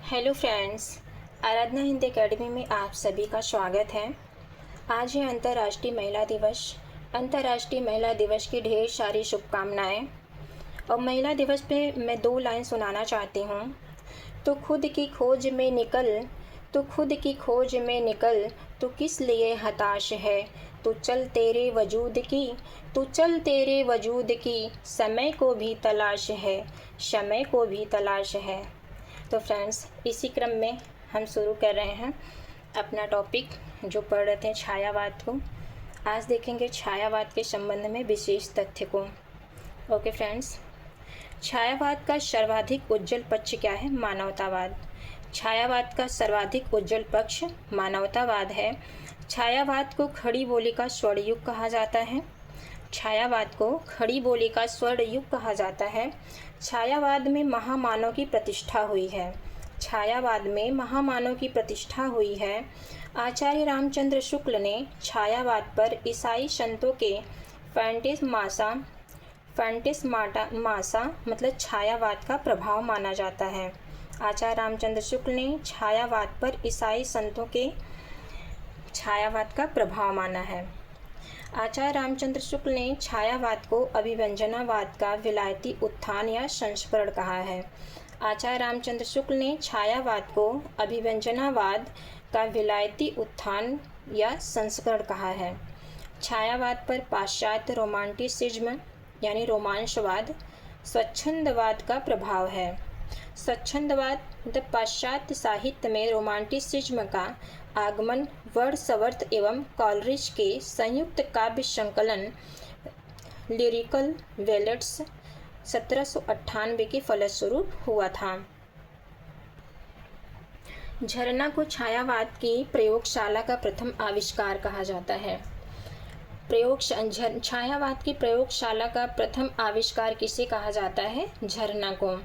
Hello friends, आराधना Hindi academy में आप सभी का स्वागत है। आज है अंतर्राष्ट्रीय महिला दिवस। अंतर्राष्ट्रीय महिला दिवस की ढेर सारी शुभकामनाएं। और महिला दिवस पे मैं 2 लाइन सुनाना चाहती हूँ। तो खुद की खोज में निकल, तो खुद की खोज में निकल, तो किस लिए हताश है। तो चल तेरे वजूद की, तो चल तेरे वजूद की, समय को भी तलाश है, समय को भी तलाश है। तो फ्रेंड्स, इसी क्रम में हम शुरू कर रहे हैं अपना टॉपिक जो पढ़ रहे थे छायावाद को। आज देखेंगे छायावाद के संबंध में विशेष तथ्य को। ओके फ्रेंड्स, छायावाद का सर्वाधिक उज्जवल पक्ष क्या है? मानवतावाद। छायावाद का सर्वाधिक उज्जवल पक्ष मानवतावाद है। छायावाद को खड़ी बोली का स्वर्ण युग कहा जाता है। छायावाद को खड़ी बोली का स्वर्ण युग कहा जाता है। छायावाद में महामानव की प्रतिष्ठा हुई है। छायावाद में महामानव की प्रतिष्ठा हुई है। आचार्य रामचंद्र शुक्ल ने छायावाद पर ईसाई संतों के फैंटिस्माटा मतलब छायावाद का प्रभाव माना जाता है। आचार्य रामचंद्र शुक्ल ने छायावाद पर ईसाई संतों के छायावाद का प्रभाव माना है। आचार्य रामचंद्र शुक्ल ने छायावाद को अभिव्यंजनावाद का विलायती उत्थान या संस्करण कहा है। आचार्य रामचंद्र शुक्ल ने छायावाद को अभिव्यंजनावाद का विलायती उत्थान या संस्करण कहा है। छायावाद पर पाश्चात्य रोमांटिसिज्म यानी रोमांसवाद, स्वच्छंदवाद का प्रभाव है। स्वच्छंदवाद मतलब पाश्चात्य साहित्य में रोमांटिसिज्म का आगमन वर्ड्सवर्थ एवं कॉलरिज के संयुक्त काव्य संकलन लिरिकल वेलेट्स 1798 के फलस्वरूप हुआ था। झरना को छायावाद की प्रयोगशाला का प्रथम आविष्कार कहा जाता है। छायावाद की प्रयोगशाला का प्रथम आविष्कार किसे कहा जाता है? झरना को।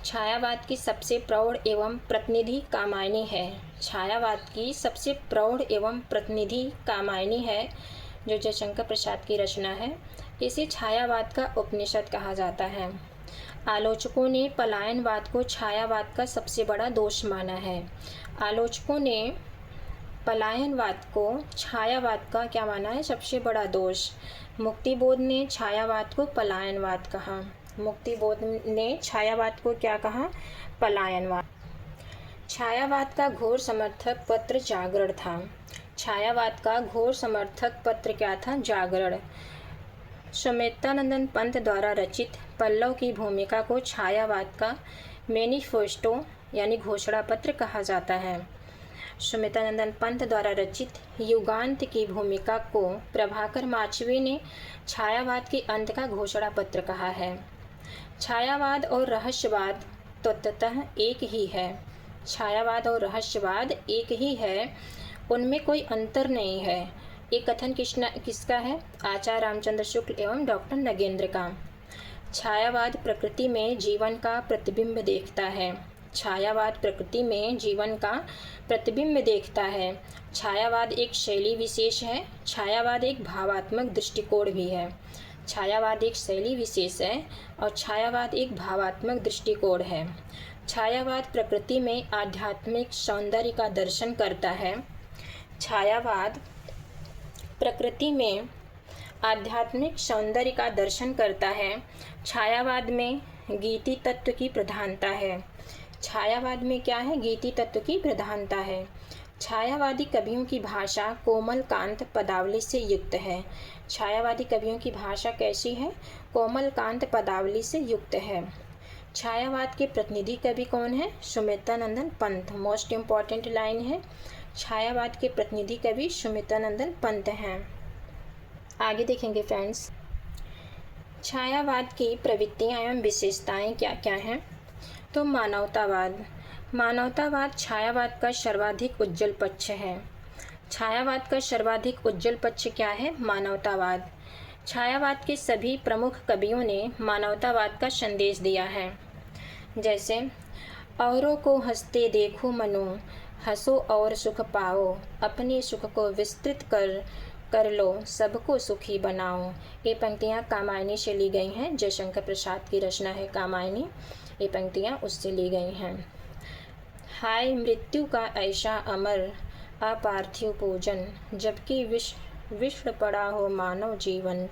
छायावाद की सबसे प्रौढ़ एवं प्रतिनिधि कामायनी है। छायावाद की सबसे प्रौढ़ एवं प्रतिनिधि कामायनी है जो जयशंकर प्रसाद की रचना है। इसे छायावाद का उपनिषद कहा जाता है। आलोचकों ने पलायनवाद को छायावाद का सबसे बड़ा दोष माना है। आलोचकों ने पलायनवाद को छायावाद का क्या माना है? सबसे बड़ा दोष। मुक्तिबोध ने छायावाद को पलायनवाद कहा। मुक्तिबोध ने छायावाद को क्या कहा? पलायनवाद। छायावाद का घोर समर्थक पत्र जागरण था। छायावाद का घोर समर्थक पत्र क्या था? जागरण। सुमित्रानंदन पंत द्वारा रचित पल्लव की भूमिका को छायावाद का मैनिफेस्टो यानी घोषणा पत्र कहा जाता है। सुमित्रानंदन पंत द्वारा रचित युगांत की भूमिका को प्रभाकर माचवे ने छायावाद के अंत का घोषणा पत्र कहा है। छायावाद और रहस्यवाद तत्वतः एक ही है। छायावाद और रहस्यवाद एक ही है, उनमें कोई अंतर नहीं है। ये कथन किसका है? आचार्य रामचंद्र शुक्ल एवं डॉक्टर नगेंद्र का। छायावाद प्रकृति में जीवन का प्रतिबिंब देखता है। छायावाद प्रकृति में जीवन का प्रतिबिंब देखता है। छायावाद एक शैली विशेष है। छायावाद एक भावात्मक दृष्टिकोण भी है। छायावाद एक शैली विशेष है और छायावाद एक भावात्मक दृष्टिकोण है। छायावाद प्रकृति में आध्यात्मिक सौंदर्य का दर्शन करता है। छायावाद प्रकृति में आध्यात्मिक सौंदर्य का दर्शन करता है। छायावाद में गीति तत्व की प्रधानता है। छायावाद में क्या है? गीति तत्व की प्रधानता है। छायावादी कवियों की भाषा कोमल कांत पदावली से युक्त है। छायावादी कवियों की भाषा कैसी है? कोमल कांत पदावली से युक्त है। छायावाद के प्रतिनिधि कवि कौन है? Sumitranandan Pant. Most important line है। छायावाद के प्रतिनिधि कवि सुमित्रानंदन पंत हैं। आगे देखेंगे फ्रेंड्स, छायावाद की प्रवृत्तियाँ एवं विशेषताएँ क्या क्या हैं? तो मानवतावाद। मानवतावाद छायावाद का सर्वाधिक उज्जवल पक्ष है। छायावाद का सर्वाधिक उज्जवल पक्ष क्या है? मानवतावाद। छायावाद के सभी प्रमुख कवियों ने मानवतावाद का संदेश दिया है। जैसे औरों को हंसते देखो मनो, हंसो और सुख पाओ, अपने सुख को विस्तृत कर लो, सबको सुखी बनाओ। ये पंक्तियाँ कामायनी से ली गई हैं। जयशंकर प्रसाद की रचना है कामायनी। ये पंक्तियाँ उससे ली गई हैं। हाय मृत्यु का ऐसा अमर अपार्थिव पूजन, जबकि विश्व पड़ा हो मानव जीवन।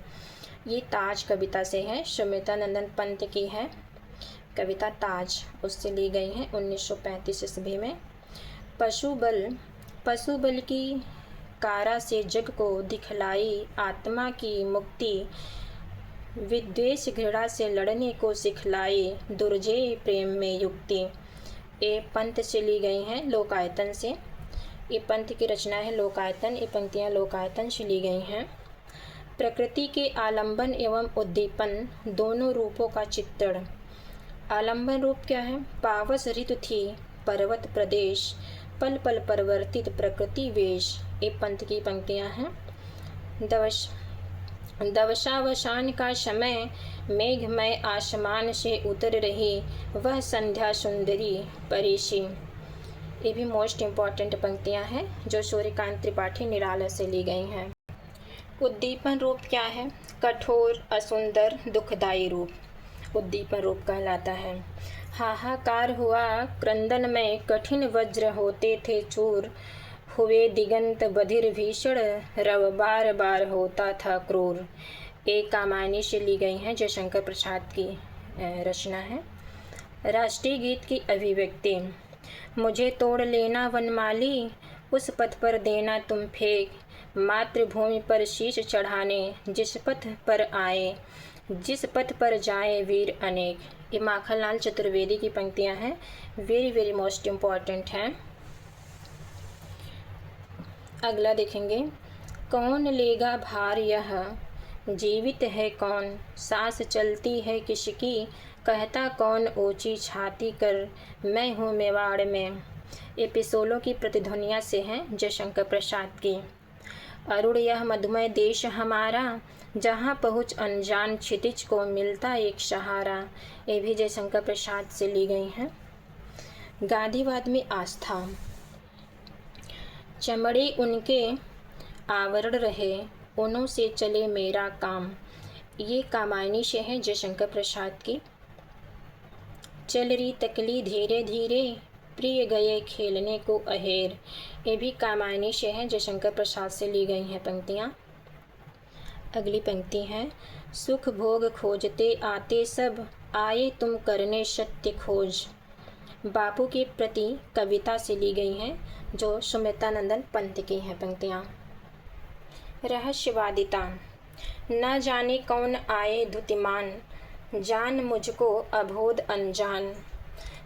ये ताज कविता से है, सुमित्रानंदन पंत की है कविता ताज, उससे ली गई है 1935 ईस्वी में। पशुबल की कारा से जग को दिखलाई आत्मा की मुक्ति, विद्वेष घृणा से लड़ने को सिखलाई दुर्जय प्रेम में युक्ति। ये पंत से ली गई हैं लोकायतन से। ये पंत की रचना है लोकायतन, ये पंक्तियाँ लोकायतन से ली गई हैं। प्रकृति के आलंबन एवं उद्दीपन दोनों रूपों का चित्रण। आलंबन रूप क्या है? पावस ऋतु थी पर्वत प्रदेश, पल पल परिवर्तित प्रकृति वेश। ये पंत की पंक्तियाँ हैं। दवसावसान का समय, मेघमय आसमान से उतर रही वह संध्या सुंदरी परिशी। ये भी मोस्ट इम्पॉर्टेंट पंक्तियाँ हैं जो सूर्यकांत त्रिपाठी निराला से ली गई हैं। उद्दीपन रूप क्या है? कठोर, असुंदर, दुखदायी रूप उद्दीपन रूप कहलाता है। हाहाकार हुआ क्रंदन में, कठिन वज्र होते थे चूर, हुए दिगंत बधिर भीषण, रव बार बार होता था क्रूर। एक कामायनी से ली गई हैं, जयशंकर प्रसाद की रचना है। राष्ट्रीय गीत की अभिव्यक्ति। मुझे तोड़ लेना वनमाली, उस पथ पर देना तुम फेंक, मातृभूमि पर शीश चढ़ाने जिस पथ पर जाए वीर अनेक। ये माखनलाल चतुर्वेदी की पंक्तियां हैं, वेरी वेरी मोस्ट इम्पॉर्टेंट हैं। अगला देखेंगे। कौन लेगा भार यह, जीवित है कौन, सांस चलती है किसकी, कहता कौन ऊंची छाती कर, मैं हूँ मेवाड़ में। ये पिसोलों की प्रतिध्वनियाँ से हैं, जयशंकर प्रसाद की। अरुण यह मधुमय देश हमारा, जहाँ पहुँच अनजान क्षितिज को मिलता एक सहारा। ये भी जयशंकर प्रसाद से ली गई हैं। गांधीवाद में आस्था। चमड़े उनके आवरण रहे, उन्हों से चले मेरा काम। ये कामायनी से है, जयशंकर प्रसाद की। चल रही तकली धीरे धीरे, प्रिय गए खेलने को अहेर। ये भी कामायनी से है, जयशंकर प्रसाद से ली गई हैं पंक्तियाँ। अगली पंक्ति है। सुख भोग खोजते आते सब, आए तुम करने सत्य खोज। बापू के प्रति कविता से ली गई हैं, जो सुमित्रानंदन पंत की हैं पंक्तियाँ। रहस्यवादिता। न जाने कौन आए धुतिमान, जान मुझको अबोध अनजान।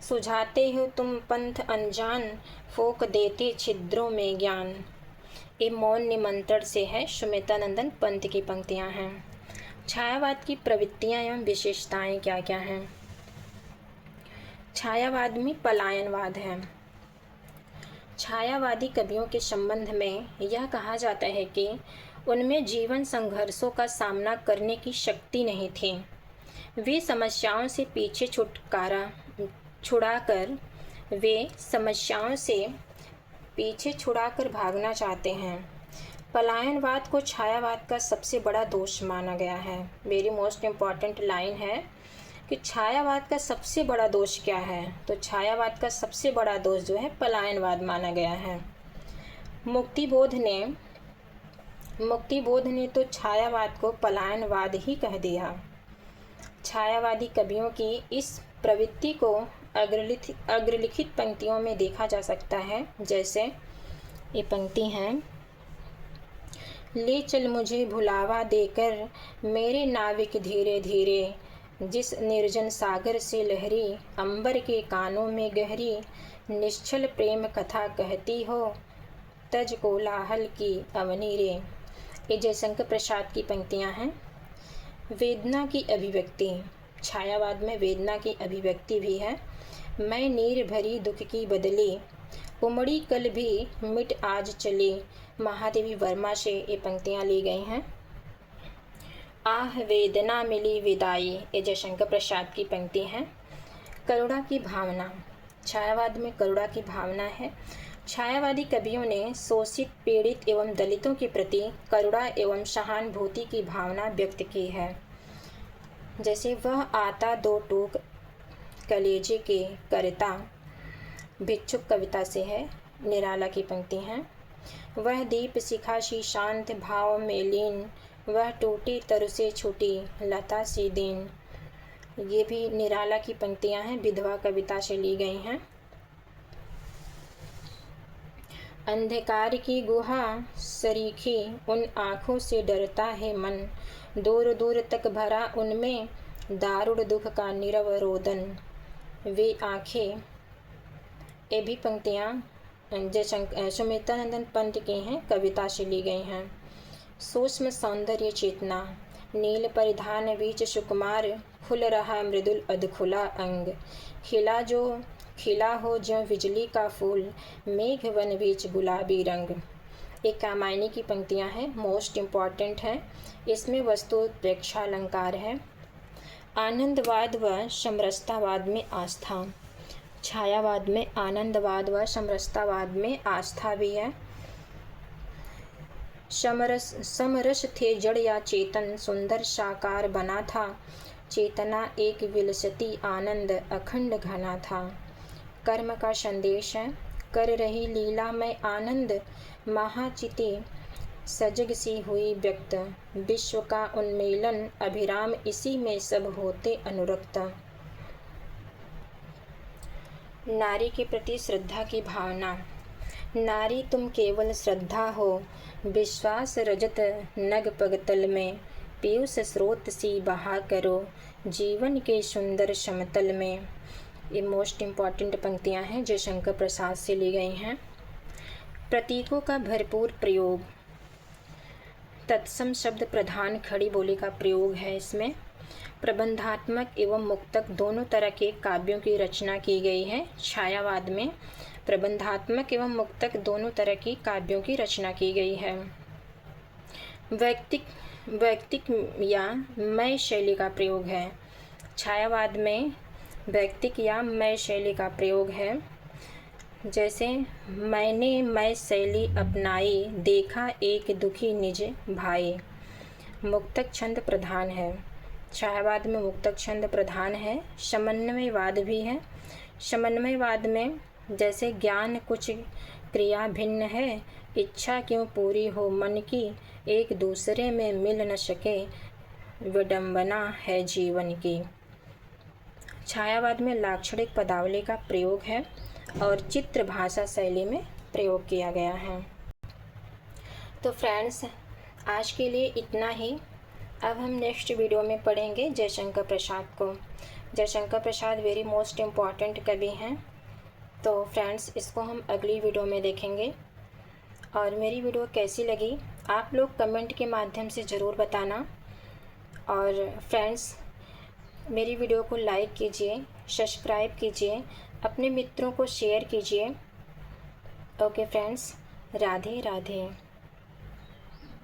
सुझाते हो तुम पंथ अनजान, फोक देते छिद्रों में ज्ञान। ये मौन निमंत्रण से है, सुमित्रानंदन पंत की पंक्तियाँ हैं। छायावाद की प्रवृत्तियाँ एवं विशेषताएं क्या क्या हैं? छायावाद में पलायनवाद है। छायावादी कवियों के संबंध में यह कहा जाता है कि उनमें जीवन संघर्षों का सामना करने की शक्ति नहीं थी। वे समस्याओं से पीछे छुड़ाकर भागना चाहते हैं। पलायनवाद को छायावाद का सबसे बड़ा दोष माना गया है। मेरी मोस्ट इम्पॉर्टेंट लाइन है कि छायावाद का सबसे बड़ा दोष क्या है? तो छायावाद का सबसे बड़ा दोष जो है पलायनवाद माना गया है। मुक्तिबोध ने तो छायावाद को पलायनवाद ही कह दिया। छायावादी कवियों की इस प्रवृत्ति को अग्रलिखित पंक्तियों में देखा जा सकता है। जैसे ये पंक्ति हैं। ले चल मुझे भुलावा देकर, मेरे नाविक धीरे धीरे, जिस निर्जन सागर से लहरी, अंबर के कानों में गहरी, निश्चल प्रेम कथा कहती हो, तज कोलाहल की अवनी रे। ये जयशंकर प्रसाद की पंक्तियाँ हैं। वेदना की अभिव्यक्ति। छायावाद में वेदना की अभिव्यक्ति भी है। मैं नीर भरी दुख की बदली, उमड़ी कल भी मिट आज चली। महादेवी वर्मा से ये पंक्तियाँ ली गई हैं। आह वेदना मिली विदाई, ये जयशंकर प्रसाद की पंक्ति हैं। करुणा की भावना। छायावाद में करुणा की भावना है। छायावादी कवियों ने शोषित, पीड़ित एवं दलितों के प्रति करुणा एवं सहानुभूति की भावना व्यक्त की है। जैसे वह आता दो टूक कलेजे के करता, भिक्षुक कविता से है, निराला की पंक्ति हैं। वह दीप शिखा सी शांत भाव में लीन, वह टूटी तरु से छूटी लता सी दीन। ये भी निराला की पंक्तियां हैं, विधवा कविता से ली गई हैं। अंधकार की गुहा सरीखी, उन आँखों से डरता है मन, दूर दूर तक भरा उनमें दारुण दुख का नीरव रोदन। वे आँखें, ये भी पंक्तियाँ सुमित्रानंदन पंत की हैं, कविता से ली गई हैं। सूक्ष्म सौंदर्य चेतना, नील परिधान बीच सुकुमार, खुल रहा मृदुल अधखुला अंग, खिला हो ज्यों बिजली का फूल, मेघ वन बीच गुलाबी रंग। एक कामायनी की पंक्तियां हैं, मोस्ट इम्पॉर्टेंट हैं। इसमें वस्तु प्रेक्षालंकार है। आनंदवाद व समरसतावाद में आस्था, छायावाद में आनंदवाद व समरसतावाद में आस्था भी है। समरस थे जड़ या चेतन, सुंदर साकार बना था, चेतना एक विलसती आनंद अखंड घना था। कर्म का संदेश है, कर रही लीला में आनंद, महाचिति सजग सी हुई व्यक्त, विश्व का उन्मीलन अभिराम, इसी में सब होते अनुरक्त। नारी के प्रति श्रद्धा की भावना, नारी तुम केवल श्रद्धा हो, विश्वास रजत नग पगतल में, पीयूष स्रोत सी बहा करो, जीवन के सुंदर समतल में। ये मोस्ट इम्पॉर्टेंट पंक्तियां हैं जो शंकर प्रसाद से ली गई हैं। प्रतीकों का भरपूर प्रयोग, तत्सम शब्द प्रधान खड़ी बोली का प्रयोग है इसमें। प्रबंधात्मक एवं मुक्तक दोनों तरह के काव्यों की रचना की गई है। छायावाद में प्रबंधात्मक एवं मुक्तक दोनों तरह की काव्यों की रचना की गई है। वैयक्तिक या मैं शैली का प्रयोग है। छायावाद में वैयक्तिक या मैं शैली का प्रयोग है। जैसे मैंने मैं शैली अपनाई, देखा एक दुखी निज भाई। मुक्तक छंद प्रधान है। छायावाद में मुक्तक छंद प्रधान है। समन्वयवाद भी है। समन्वयवाद में जैसे ज्ञान कुछ क्रिया भिन्न है, इच्छा क्यों पूरी हो मन की, एक दूसरे में मिल न सके, विडंबना है जीवन की। छायावाद में लाक्षणिक पदावली का प्रयोग है और चित्र भाषा शैली में प्रयोग किया गया है। तो फ्रेंड्स, आज के लिए इतना ही। अब हम नेक्स्ट वीडियो में पढ़ेंगे जयशंकर प्रसाद को। Jaishankar Prasad very most important कवि हैं। तो फ्रेंड्स, इसको हम अगली वीडियो में देखेंगे। और मेरी वीडियो कैसी लगी आप लोग कमेंट के माध्यम से ज़रूर बताना। और फ्रेंड्स, मेरी वीडियो को लाइक कीजिए, सब्सक्राइब कीजिए, अपने मित्रों को शेयर कीजिए। Okay friends, Radhe Radhe.